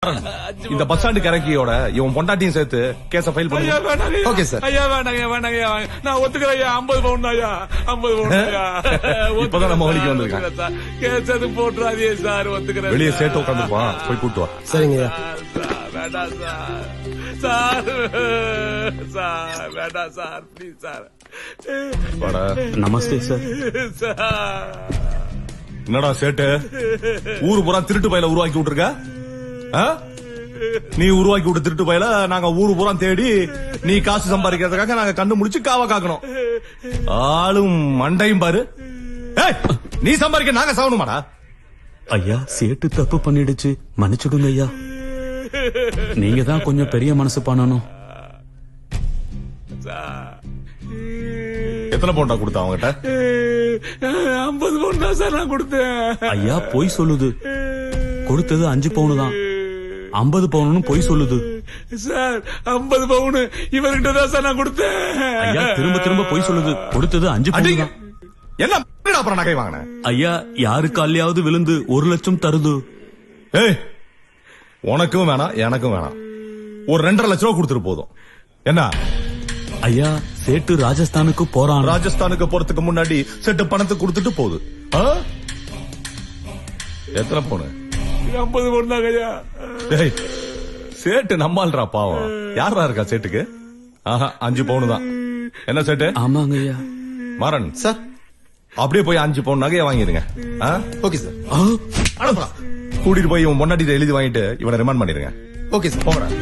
மாறன், இந்த bus stand கரைக்கியோட இவன் பொண்டாட்டியும் சேர்த்து கேஸ ஃபைல் பண்ணு. Okay sir. ஐயா வேண்டாங்க வேண்டாங்க, நான் ஒத்துக்கிறேன் ஐயா. 50 பவுன் ஐயா, 50 பவுன் ஐயா. இப்பதான் நம்ம வழிக்கு வந்திருக்கான். கேஸ் அது போட்டுறாதே சார், ஒத்துக்கிறேன். வெளியே சேட்டு உட்காந்துருப்பான், போய் கூட்டு வா. சரிங்க. வேண்டாம் சார், சார் சார் வேண்டாம் sir, please sir. Namaste sir. என்னடா சேட்டு, ஊரு பூரா திருட்டு பயில உருவாக்கி விட்டுருக்க? நீ உருவாக்கி விட்டு திருட்டு பயில நாங்க ஊரு பூரா தேடி நீ காசு சம்பாதிக்கிறதுக்காக நாங்க கண்டு முடிச்சு காவ காக்கணும். ஆளும் மண்டையும் பாரு. நீ சம்பாதிக்க நாங்க சாவணுமாடா? ஐயா, சேட்டு தப்பு பண்ணிடுச்சு, மன்னிச்சுடுங்க ஐயா. நீங்க தான் கொஞ்சம் பெரிய மனசு பண்ணணும். எத்தனை பவுண்டா கொடுத்த அவங்ககிட்ட? 50 பவுன் தான் சார் நான் கொடுத்தேன். ஐயா பொய் சொல்லுது, கொடுத்தது 5 பவுன் தான். 50 பவுன் பொய் சொல்லுது சார். 50 பவுன் இவர்கிட்ட தான் சார் நான் கொடுத்தேன். ஐயா திரும்ப திரும்ப பொய் சொல்லுது, கொடுத்தது 5 பவுன் தான். என்ன அப்புறம் நகை வாங்கின? ஐயா, யாரு காலையாவது விழுந்து 1 லட்சம் தருது. உனக்கும் வேணாம் எனக்கும் வேணாம், ஒரு 2.5 லட்சம் ரூபா கொடுத்துட்டு போதும். என்ன ஐயா, சேட்டு ராஜஸ்தானுக்கு போறான். ராஜஸ்தானுக்கு போறதுக்கு முன்னாடி செட்டு பணத்தை கொடுத்துட்டு போகுது. எத்தனை பவுன்? 50 பவுன் தான் ஐயா. சேட்டு நம்மால்ரா பாவம். யாரா இருக்கா சேட்டுக்கு? 5 பவுன் தான். என்ன சேட்டு? ஆமாங்க ஐயா. மாறன் சார், அப்படியே போய் 5 பவுன் நகையை வாங்கிருங்க. Okay sir. கூட்டிட்டு போய் இவன் பொண்டாட்டி எழுதி வாங்கிட்டு இவனை ரிமாண்ட் பண்ணிருங்க. Okay sir. போறேன்.